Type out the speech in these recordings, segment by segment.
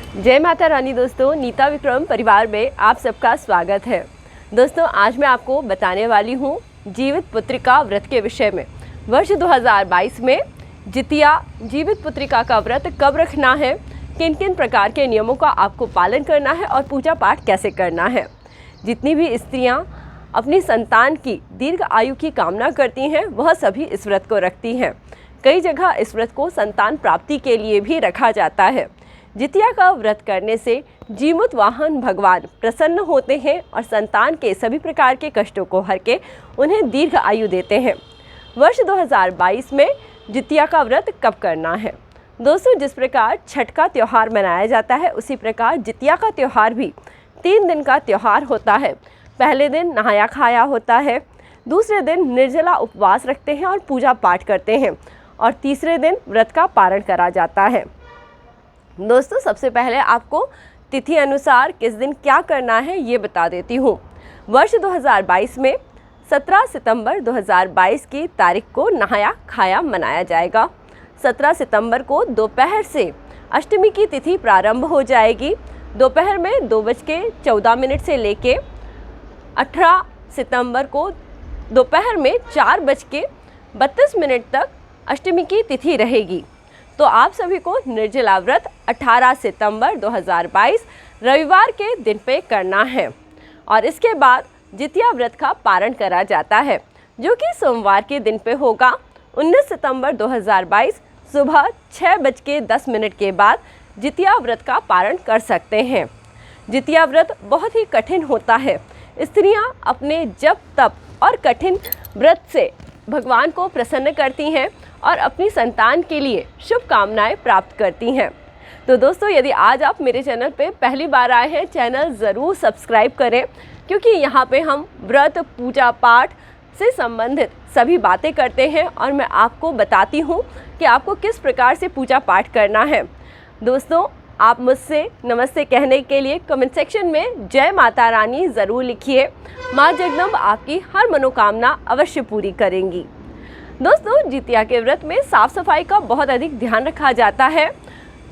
जय माता रानी। दोस्तों, नीता विक्रम परिवार में आप सबका स्वागत है। दोस्तों, आज मैं आपको बताने वाली हूँ जीवित पुत्रिका व्रत के विषय में। वर्ष 2022 में जितिया जीवित पुत्रिका का व्रत कब रखना है, किन किन प्रकार के नियमों का आपको पालन करना है और पूजा पाठ कैसे करना है। जितनी भी स्त्रियाँ अपनी संतान की दीर्घ आयु की कामना करती हैं, वह सभी इस व्रत को रखती हैं। कई जगह इस व्रत को संतान प्राप्ति के लिए भी रखा जाता है। जितिया का व्रत करने से जीमुत वाहन भगवान प्रसन्न होते हैं और संतान के सभी प्रकार के कष्टों को हर के उन्हें दीर्घ आयु देते हैं। वर्ष 2022 में जितिया का व्रत कब करना है? दोस्तों, जिस प्रकार छठ का त्यौहार मनाया जाता है, उसी प्रकार जितिया का त्यौहार भी 3 दिन का त्यौहार होता है। पहले दिन नहाया खाया होता है, दूसरे दिन निर्जला उपवास रखते हैं और पूजा पाठ करते हैं, और तीसरे दिन व्रत का पारण करा जाता है। दोस्तों, सबसे पहले आपको तिथि अनुसार किस दिन क्या करना है ये बता देती हूँ। वर्ष 2022 में 17 सितंबर 2022 की तारीख को नहाया खाया मनाया जाएगा। 17 सितंबर को दोपहर से अष्टमी की तिथि प्रारंभ हो जाएगी। दोपहर में 2:14 से लेके 18 सितंबर को दोपहर में 4:32 तक अष्टमी की तिथि रहेगी। तो आप सभी को निर्जला व्रत 18 सितंबर 2022 रविवार के दिन पे करना है, और इसके बाद जितिया व्रत का पारण करा जाता है, जो कि सोमवार के दिन पे होगा। 19 सितंबर 2022 सुबह 6:10 के बाद जितिया व्रत का पारण कर सकते हैं। जितिया व्रत बहुत ही कठिन होता है। स्त्रियां अपने जप तप और कठिन व्रत से भगवान को प्रसन्न करती हैं और अपनी संतान के लिए शुभकामनाएं प्राप्त करती हैं। तो दोस्तों, यदि आज आप मेरे चैनल पे पहली बार आए हैं, चैनल ज़रूर सब्सक्राइब करें, क्योंकि यहाँ पे हम व्रत पूजा पाठ से संबंधित सभी बातें करते हैं और मैं आपको बताती हूँ कि आपको किस प्रकार से पूजा पाठ करना है। दोस्तों, आप मुझसे नमस्ते कहने के लिए कमेंट सेक्शन में जय माता रानी ज़रूर लिखिए। माँ जगदम्बा आपकी हर मनोकामना अवश्य पूरी करेंगी। दोस्तों, जितिया के व्रत में साफ़ सफाई का बहुत अधिक ध्यान रखा जाता है।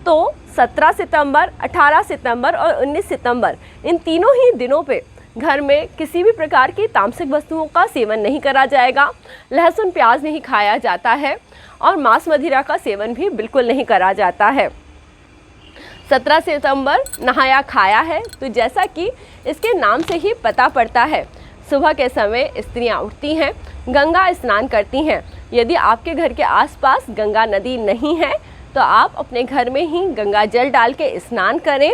तो 17 सितंबर, 18 सितंबर और 19 सितंबर इन तीनों ही दिनों पे घर में किसी भी प्रकार की तामसिक वस्तुओं का सेवन नहीं करा जाएगा। लहसुन प्याज नहीं खाया जाता है और मांस मदिरा का सेवन भी बिल्कुल नहीं करा जाता है। 17 सितंबर नहाया खाया है, तो जैसा कि इसके नाम से ही पता पड़ता है, सुबह के समय स्त्रियां उठती हैं, गंगा स्नान करती हैं। यदि आपके घर के आसपास गंगा नदी नहीं है, तो आप अपने घर में ही गंगा जल डाल के स्नान करें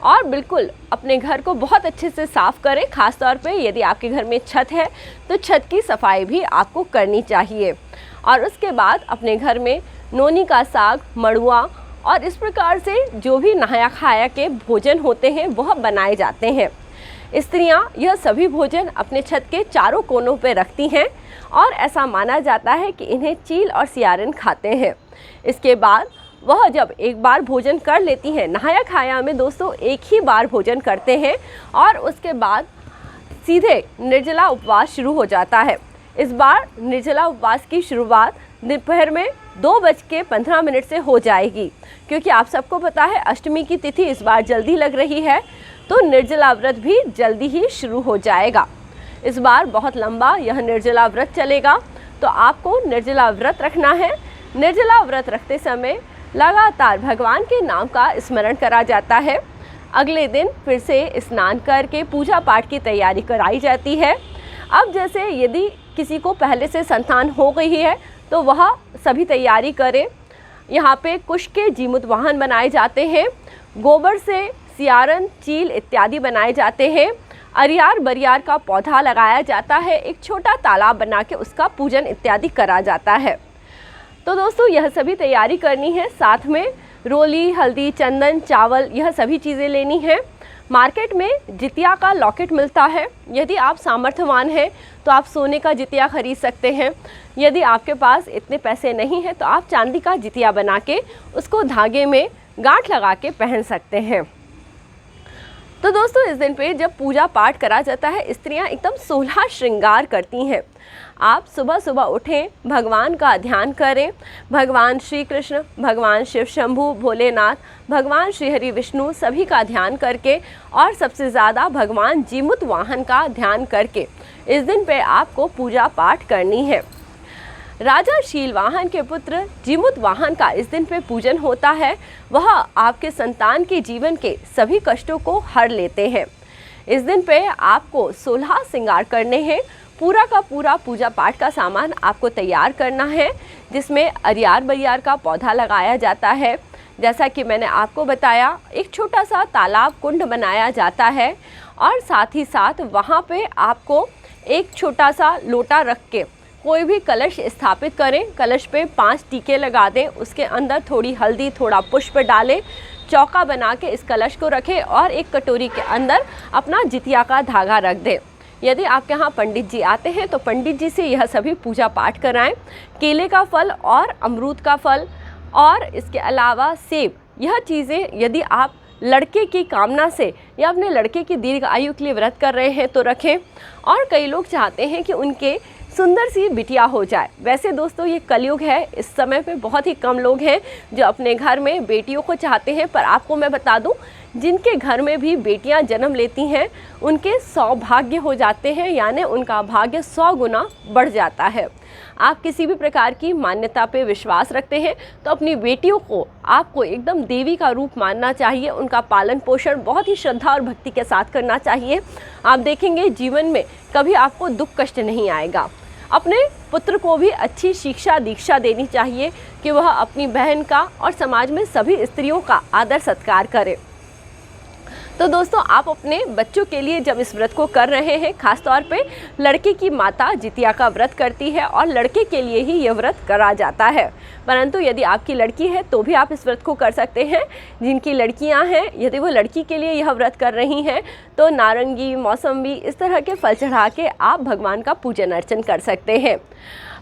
और बिल्कुल अपने घर को बहुत अच्छे से साफ़ करें। ख़ास तौर पे यदि आपके घर में छत है, तो छत की सफाई भी आपको करनी चाहिए। और उसके बाद अपने घर में नोनी का साग, मड़ुआ और इस प्रकार से जो भी नहाया खाया के भोजन होते हैं वह बनाए जाते हैं। स्त्रियां यह सभी भोजन अपने छत के चारों कोनों पर रखती हैं और ऐसा माना जाता है कि इन्हें चील और सियारन खाते हैं। इसके बाद वह जब एक बार भोजन कर लेती हैं, नहाया खाया में दोस्तों एक ही बार भोजन करते हैं और उसके बाद सीधे निर्जला उपवास शुरू हो जाता है। इस बार निर्जला उपवास की शुरुआत दोपहर में 2:15 से हो जाएगी, क्योंकि आप सबको पता है अष्टमी की तिथि इस बार जल्दी लग रही है, तो निर्जला व्रत भी जल्दी ही शुरू हो जाएगा। इस बार बहुत लंबा यह निर्जला व्रत चलेगा, तो आपको निर्जला व्रत रखना है। निर्जला व्रत रखते समय लगातार भगवान के नाम का स्मरण करा जाता है। अगले दिन फिर से स्नान करके पूजा पाठ की तैयारी कराई जाती है। अब जैसे यदि किसी को पहले से संतान हो गई है, तो वह सभी तैयारी करे। यहाँ पे कुश के जीमुत वाहन बनाए जाते हैं, गोबर से सियारन, चील इत्यादि बनाए जाते हैं। अरियार बरियार का पौधा लगाया जाता है, एक छोटा तालाब बना के उसका पूजन इत्यादि करा जाता है। तो दोस्तों, यह सभी तैयारी करनी है। साथ में रोली, हल्दी, चंदन, चावल, यह सभी चीज़ें लेनी हैं। मार्केट में जितिया का लॉकेट मिलता है। यदि आप सामर्थ्यवान हैं तो आप सोने का जितिया खरीद सकते हैं। यदि आपके पास इतने पैसे नहीं हैं तो आप चांदी का जितिया बना के उसको धागे में गांठ लगा के पहन सकते हैं। तो दोस्तों इस दिन पे जब पूजा पाठ करा जाता है, स्त्रियां एकदम 16 श्रृंगार करती हैं। आप सुबह सुबह उठें, भगवान का ध्यान करें, भगवान श्री कृष्ण, भगवान शिव शंभू, भोलेनाथ, भगवान श्री हरि विष्णु सभी का ध्यान करके और सबसे ज़्यादा भगवान जीमूत वाहन का ध्यान करके इस दिन पे आपको पूजा पाठ करनी है। राजा शीलवाहन के पुत्र जीमूत वाहन का इस दिन पे पूजन होता है। वह आपके संतान के जीवन के सभी कष्टों को हर लेते हैं। इस दिन पे आपको 16 श्रृंगार करने हैं। पूरा का पूरा पूजा पाठ का सामान आपको तैयार करना है, जिसमें अरियार बरियार का पौधा लगाया जाता है। जैसा कि मैंने आपको बताया, एक छोटा सा तालाब कुंड बनाया जाता है और साथ ही साथ वहाँ पे आपको एक छोटा सा लोटा रख के कोई भी कलश स्थापित करें। कलश पे 5 टीके लगा दें, उसके अंदर थोड़ी हल्दी, थोड़ा पुष्प डालें, चौका बना के इस कलश को रखें और एक कटोरी के अंदर अपना जितिया का धागा रख दें। यदि आपके यहाँ पंडित जी आते हैं तो पंडित जी से यह सभी पूजा पाठ कराएं। केले का फल और अमरूद का फल और इसके अलावा सेब, यह चीज़ें यदि आप लड़के की कामना से या अपने लड़के की दीर्घ आयु के लिए व्रत कर रहे हैं तो रखें। और कई लोग चाहते हैं कि उनके सुंदर सी बिटिया हो जाए। वैसे दोस्तों ये कलयुग है, इस समय पे बहुत ही कम लोग हैं जो अपने घर में बेटियों को चाहते हैं। पर आपको मैं बता दूं, जिनके घर में भी बेटियां जन्म लेती हैं उनके सौभाग्य हो जाते हैं, यानी उनका भाग्य 100 गुना बढ़ जाता है। आप किसी भी प्रकार की मान्यता पे विश्वास रखते हैं तो अपनी बेटियों को आपको एकदम देवी का रूप मानना चाहिए। उनका पालन पोषण बहुत ही श्रद्धा और भक्ति के साथ करना चाहिए। आप देखेंगे जीवन में कभी आपको दुख कष्ट नहीं आएगा। अपने पुत्र को भी अच्छी शिक्षा दीक्षा देनी चाहिए कि वह अपनी बहन का और समाज में सभी स्त्रियों का आदर सत्कार करे। तो दोस्तों आप अपने बच्चों के लिए जब इस व्रत को कर रहे हैं, खास तौर पे लड़के की माता जितिया का व्रत करती है और लड़के के लिए ही यह व्रत करा जाता है। परंतु यदि आपकी लड़की है तो भी आप इस व्रत को कर सकते हैं। जिनकी लड़कियां हैं, यदि वो लड़की के लिए यह व्रत कर रही हैं तो नारंगी, मौसम्बी इस तरह के फल चढ़ा के आप भगवान का पूजन अर्चन कर सकते हैं।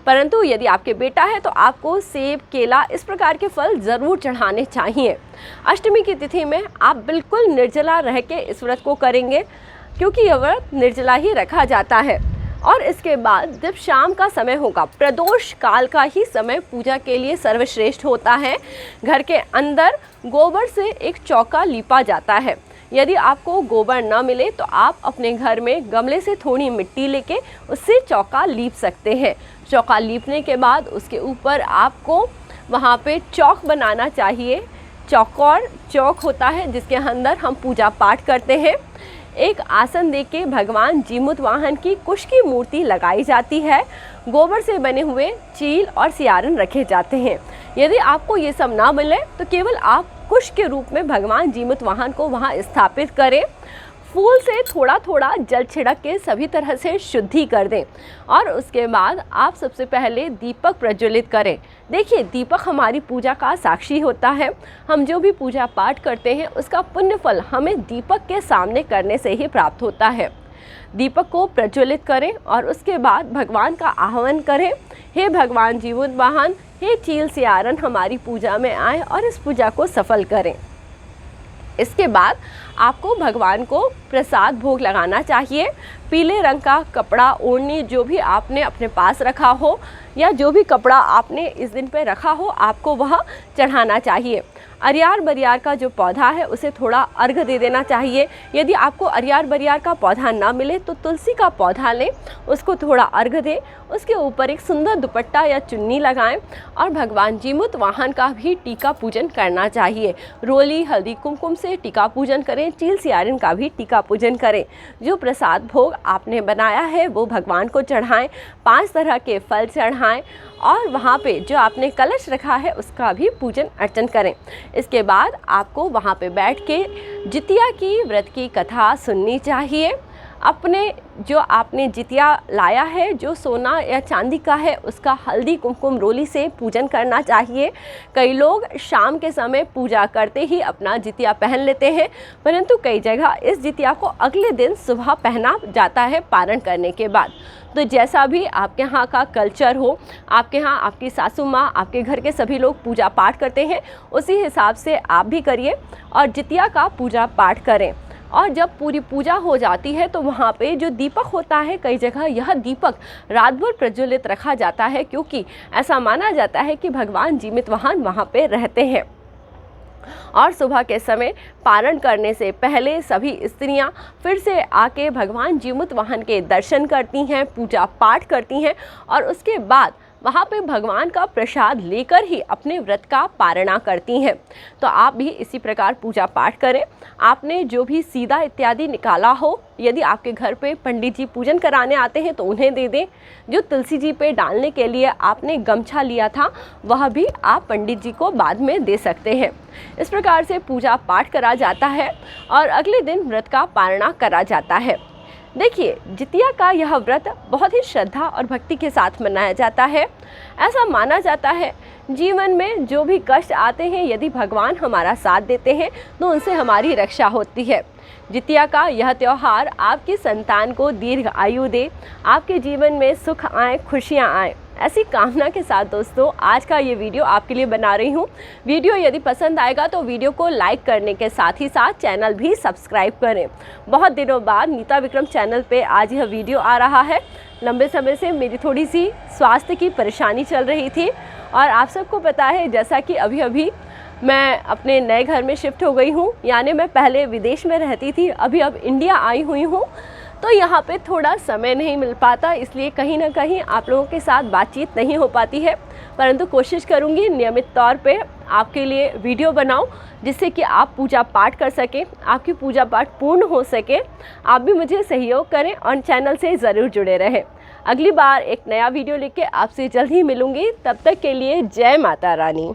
परंतु यदि आपके बेटा है तो आपको सेब, केला इस प्रकार के फल ज़रूर चढ़ाने चाहिए। अष्टमी की तिथि में आप बिल्कुल निर्जला रह के इस व्रत को करेंगे, क्योंकि यह व्रत निर्जला ही रखा जाता है। और इसके बाद जब शाम का समय होगा, प्रदोष काल का ही समय पूजा के लिए सर्वश्रेष्ठ होता है। घर के अंदर गोबर से एक चौका लीपा जाता है। यदि आपको गोबर न मिले तो आप अपने घर में गमले से थोड़ी मिट्टी लेके उससे चौका लीप सकते हैं। चौका लीपने के बाद उसके ऊपर आपको वहाँ पे चौक बनाना चाहिए। चौकोर चौक होता है जिसके अंदर हम पूजा पाठ करते हैं। एक आसन देके भगवान जीमूत वाहन की कुश की मूर्ति लगाई जाती है। गोबर से बने हुए चील और सियारन रखे जाते हैं। यदि आपको ये सब ना मिले तो केवल आप कुश के रूप में भगवान जीमूत वाहन को वहाँ स्थापित करें। फूल से थोड़ा थोड़ा जल छिड़क के सभी तरह से शुद्धि कर दें और उसके बाद आप सबसे पहले दीपक प्रज्वलित करें। देखिए, दीपक हमारी पूजा का साक्षी होता है। हम जो भी पूजा पाठ करते हैं उसका पुण्य फल हमें दीपक के सामने करने से ही प्राप्त होता है। दीपक को प्रज्वलित करें और उसके बाद भगवान का आह्वान करें, हे भगवान जीमूत वाहन, हे चील सियारन हमारी पूजा में आए और इस पूजा को सफल करें। इसके बाद आपको भगवान को प्रसाद भोग लगाना चाहिए। पीले रंग का कपड़ा, ओढ़नी जो भी आपने अपने पास रखा हो या जो भी कपड़ा आपने इस दिन पे रखा हो, आपको वह चढ़ाना चाहिए। अरियार बरियार का जो पौधा है उसे थोड़ा अर्घ दे देना चाहिए। यदि आपको अरियार बरियार का पौधा ना मिले तो तुलसी का पौधा लें, उसको थोड़ा अर्घ दें, उसके ऊपर एक सुंदर दुपट्टा या चुन्नी लगाएं और भगवान जीमूत वाहन का भी टीका पूजन करना चाहिए। रोली, हल्दी, कुमकुम से टीका पूजन करें। चील सियारन का भी टीका पूजन करें। जो प्रसाद भोग आपने बनाया है वो भगवान को चढ़ाएं। 5 तरह के फल चढ़ाएं और वहाँ पे जो आपने कलश रखा है उसका भी पूजन अर्चन करें। इसके बाद आपको वहाँ पे बैठ के जितिया की व्रत की कथा सुननी चाहिए। अपने जो आपने जितिया लाया है, जो सोना या चांदी का है, उसका हल्दी कुमकुम रोली से पूजन करना चाहिए। कई लोग शाम के समय पूजा करते ही अपना जितिया पहन लेते हैं, परंतु कई जगह इस जितिया को अगले दिन सुबह पहना जाता है पारण करने के बाद। तो जैसा भी आपके यहाँ का कल्चर हो, आपके यहाँ आपकी सासू माँ, आपके घर के सभी लोग पूजा पाठ करते हैं, उसी हिसाब से आप भी करिए और जितिया का पूजा पाठ करें। और जब पूरी पूजा हो जाती है तो वहाँ पे जो दीपक होता है, कई जगह यह दीपक रात भर प्रज्वलित रखा जाता है, क्योंकि ऐसा माना जाता है कि भगवान जीवित वाहन वहाँ पे रहते हैं। और सुबह के समय पारण करने से पहले सभी स्त्रियां फिर से आके भगवान जीवित वाहन के दर्शन करती हैं, पूजा पाठ करती हैं और उसके बाद वहाँ पे भगवान का प्रसाद लेकर ही अपने व्रत का पारणा करती हैं। तो आप भी इसी प्रकार पूजा पाठ करें। आपने जो भी सीधा इत्यादि निकाला हो, यदि आपके घर पे पंडित जी पूजन कराने आते हैं तो उन्हें दे दें। जो तुलसी जी पे डालने के लिए आपने गमछा लिया था, वह भी आप पंडित जी को बाद में दे सकते हैं। इस प्रकार से पूजा पाठ करा जाता है और अगले दिन व्रत का पारणा करा जाता है। देखिए, जितिया का यह व्रत बहुत ही श्रद्धा और भक्ति के साथ मनाया जाता है। ऐसा माना जाता है जीवन में जो भी कष्ट आते हैं, यदि भगवान हमारा साथ देते हैं तो उनसे हमारी रक्षा होती है। जितिया का यह त्यौहार आपकी संतान को दीर्घ आयु दे, आपके जीवन में सुख आए, खुशियाँ आए, ऐसी कामना के साथ दोस्तों आज का ये वीडियो आपके लिए बना रही हूँ। वीडियो यदि पसंद आएगा तो वीडियो को लाइक करने के साथ ही साथ चैनल भी सब्सक्राइब करें। बहुत दिनों बाद नीता विक्रम चैनल पे आज यह वीडियो आ रहा है। लंबे समय से मेरी थोड़ी सी स्वास्थ्य की परेशानी चल रही थी और आप सबको पता है, जैसा कि अभी मैं अपने नए घर में शिफ्ट हो गई हूँ, यानी मैं पहले विदेश में रहती थी, अभी अब इंडिया आई हुई हूँ, तो यहाँ पे थोड़ा समय नहीं मिल पाता, इसलिए कहीं ना कहीं आप लोगों के साथ बातचीत नहीं हो पाती है। परंतु कोशिश करूँगी नियमित तौर पे आपके लिए वीडियो बनाऊँ, जिससे कि आप पूजा पाठ कर सकें, आपकी पूजा पाठ पूर्ण हो सके। आप भी मुझे सहयोग करें और चैनल से ज़रूर जुड़े रहें। अगली बार एक नया वीडियो लेके आपसे जल्द ही मिलूँगी। तब तक के लिए जय माता रानी।